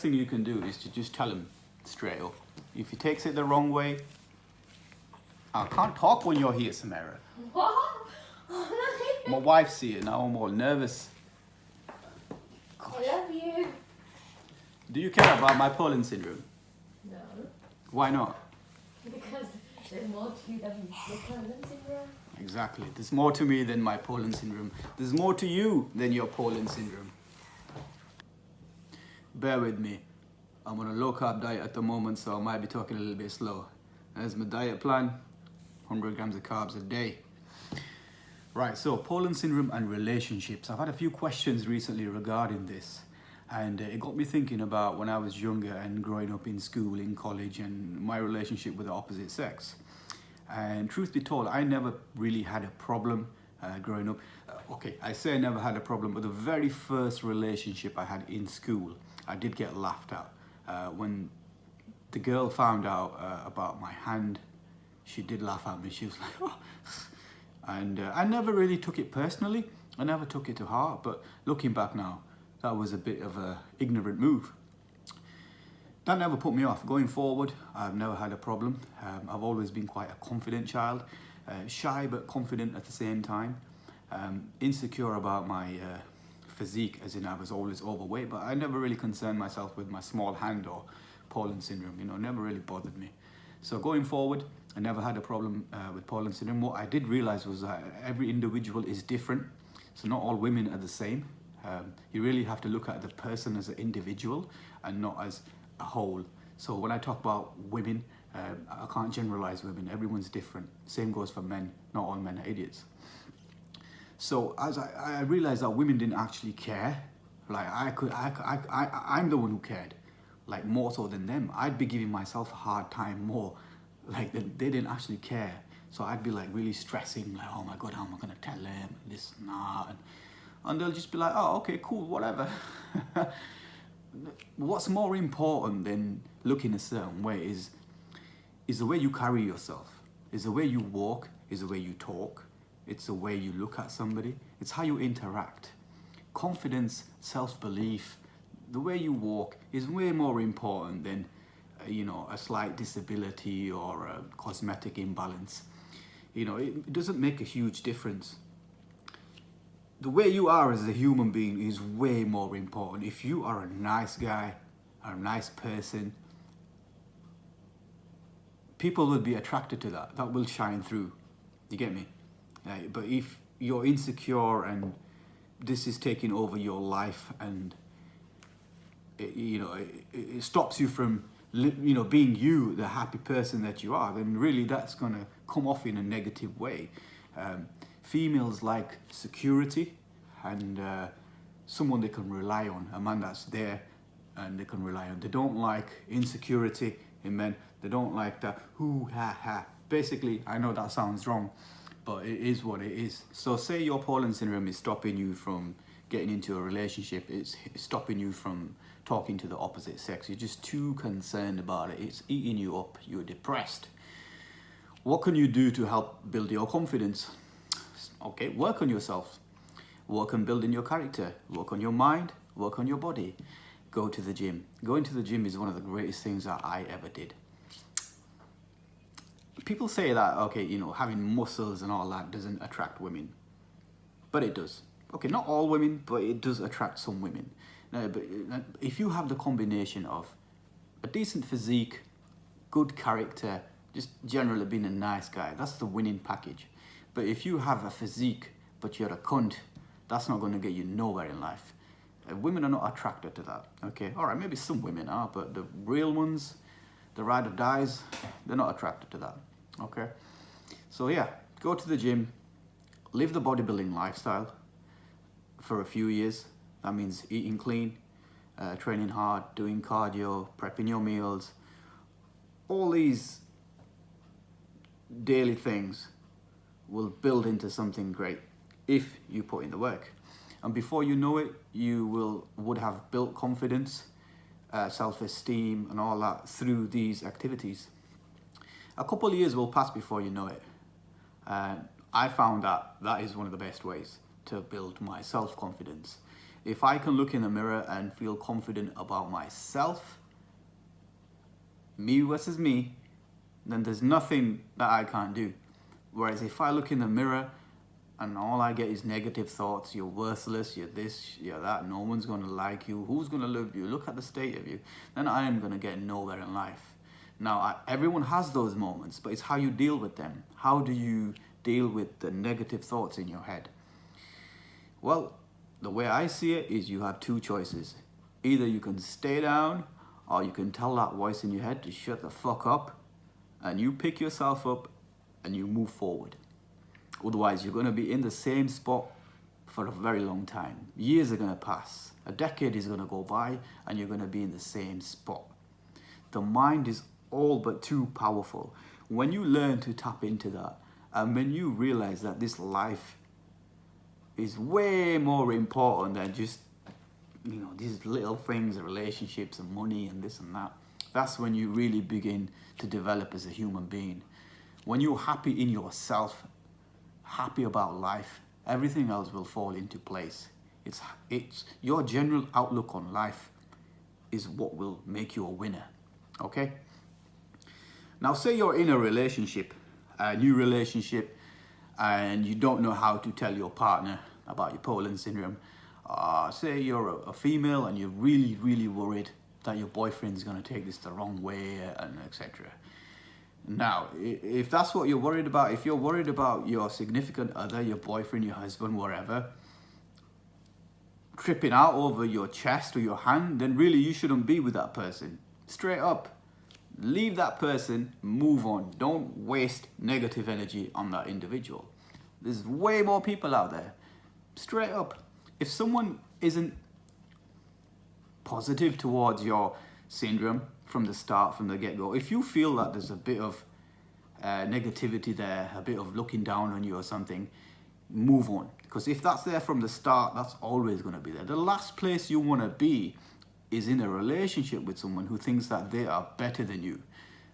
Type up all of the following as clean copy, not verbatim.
thing you can do is to just tell him straight up. If he takes it the wrong way, I can't talk when you're here, Samara. What? My wife's here now. I'm all nervous. I love you. Do you care about bipolar syndrome? No, Why not? because there's more to you than bipolar syndrome. Exactly. There's more to me than my Poland syndrome. There's more to you than your Poland syndrome. Bear with me. I'm on a low carb diet at the moment, so I might be talking a little bit slow. As my diet plan, 100 grams of carbs a day. Right, so Poland syndrome and relationships. I've had a few questions recently regarding this, and it got me thinking about when I was younger and growing up in school, in college, and my relationship with the opposite sex. And truth be told, I never really had a problem growing up. Okay, I say I never had a problem, but the very first relationship I had in school, I did get laughed at. When the girl found out about my hand, she did laugh at me. She was like, oh. And I never really took it personally. I never took it to heart, but looking back now, that was a bit of an ignorant move. That never put me off. Going forward, I've never had a problem. I've always been quite a confident child, shy but confident at the same time. Insecure about my physique, as in I was always overweight, but I never really concerned myself with my small hand or Poland syndrome, never really bothered me. So going forward, I never had a problem with Poland syndrome. What I did realize was that every individual is different, so not all women are the same. You really have to look at the person as an individual and not as a whole. So when I talk about women, I can't generalize women. Everyone's different. Same goes for men. Not all men are idiots. So as I realized that women didn't actually care. Like I'm the one who cared, like more so than them. I'd be giving myself a hard time more. Like they didn't actually care. So I'd be like really stressing, like, oh my God, how am I gonna tell them this and that? And they'll just be like, oh, okay, cool, whatever. What's more important than looking a certain way is the way you carry yourself, is the way you walk, is the way you talk, it's the way you look at somebody, it's how you interact. Confidence, self-belief, the way you walk is way more important than a slight disability or a cosmetic imbalance. It doesn't make a huge difference. The way you are as a human being is way more important. If you are a nice guy, or a nice person, people will be attracted to that. That will shine through. You get me? But if you're insecure and this is taking over your life and it stops you from being you, the happy person that you are, then really that's going to come off in a negative way. Females like security and someone they can rely on, a man that's there and they can rely on. They don't like insecurity in men. They don't like that hoo ha ha. Basically, I know that sounds wrong, but it is what it is. So say your Poland syndrome is stopping you from getting into a relationship, it's stopping you from talking to the opposite sex. You're just too concerned about it. It's eating you up. You're depressed. What can you do to help build your confidence? Okay, work on yourself. Work on building your character. Work on your mind. Work on your body. Go to the gym. Going to the gym is one of the greatest things that I ever did. People say that, okay, having muscles and all that doesn't attract women. But it does. Okay, not all women, but it does attract some women. But if you have the combination of a decent physique, good character, just generally being a nice guy, that's the winning package. But if you have a physique, but you're a cunt, that's not going to get you nowhere in life. Women are not attracted to that, okay? All right, maybe some women are, but the real ones, the ride or dies, they're not attracted to that, okay? So yeah, go to the gym, live the bodybuilding lifestyle for a few years. That means eating clean, training hard, doing cardio, prepping your meals. All these daily things will build into something great if you put in the work. And before you know it, you would have built confidence, self-esteem and all that through these activities. A couple of years will pass before you know it. I found that is one of the best ways to build my self-confidence. If I can look in the mirror and feel confident about myself, me versus me, then there's nothing that I can't do. Whereas if I look in the mirror and all I get is negative thoughts, you're worthless, you're this, you're that, no one's going to like you, who's going to love you, look at the state of you, then I am going to get nowhere in life. Now, everyone has those moments, but it's how you deal with them. How do you deal with the negative thoughts in your head? Well, the way I see it is you have two choices. Either you can stay down, or you can tell that voice in your head to shut the fuck up, and you pick yourself up and you move forward. Otherwise, you're going to be in the same spot for a very long time. Years are going to pass. A decade is going to go by, and you're going to be in the same spot. The mind is all but too powerful. When you learn to tap into that, and when you realize that this life is way more important than just, these little things, relationships and money and this and that, that's when you really begin to develop as a human being. When you're happy in yourself, happy about life, everything else will fall into place. It's your general outlook on life is what will make you a winner. Okay? Now, say you're in a relationship, a new relationship, and you don't know how to tell your partner about your Poland syndrome. Say you're a female and you're really, really worried that your boyfriend's going to take this the wrong way, and etc. Now, if that's what you're worried about, if you're worried about your significant other, your boyfriend, your husband, whatever, tripping out over your chest or your hand, then really you shouldn't be with that person. Straight up. Leave that person, move on. Don't waste negative energy on that individual. There's way more people out there. Straight up. If someone isn't positive towards your syndrome from the start, from the get-go, if you feel that there's a bit of negativity there, a bit of looking down on you or something, move on. Because if that's there from the start, that's always going to be there. The last place you want to be is in a relationship with someone who thinks that they are better than you,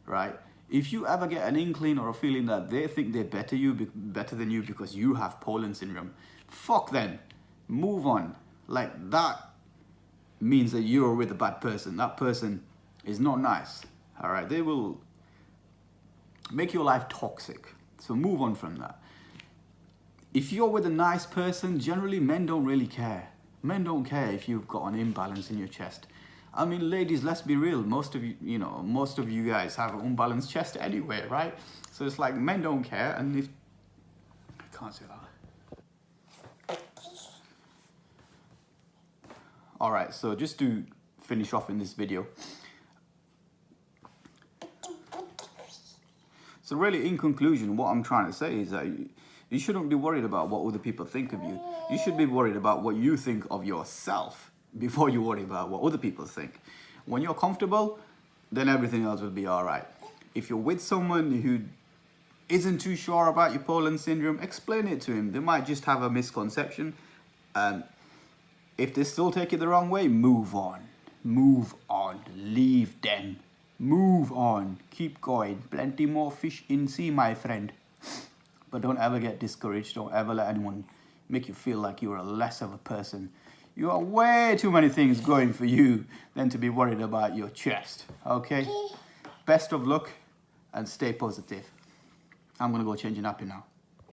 right? If you ever get an inkling or a feeling that they think they're better than you because you have Poland syndrome, fuck them. Move on. Like, that means that you're with a bad person. That person is not nice, all right? They will make your life toxic. So move on from that. If you're with a nice person, generally men don't really care. Men don't care if you've got an imbalance in your chest. I mean, ladies, let's be real. Most of you guys have an unbalanced chest anyway, right? So it's like men don't care, and if I can't say that. All right, so just to finish off in this video. So really, in conclusion, what I'm trying to say is that you shouldn't be worried about what other people think of you. You should be worried about what you think of yourself before you worry about what other people think. When you're comfortable, then everything else will be all right. If you're with someone who isn't too sure about your Poland syndrome, explain it to him. They might just have a misconception. If they still take it the wrong way, move on. Move on. Leave them. Move on. Keep going. Plenty more fish in sea, my friend. But don't ever get discouraged. Don't ever let anyone make you feel like you're a less of a person. You are way too many things going for you than to be worried about your chest. Okay? Best of luck and stay positive. I'm going to go change a nappy now.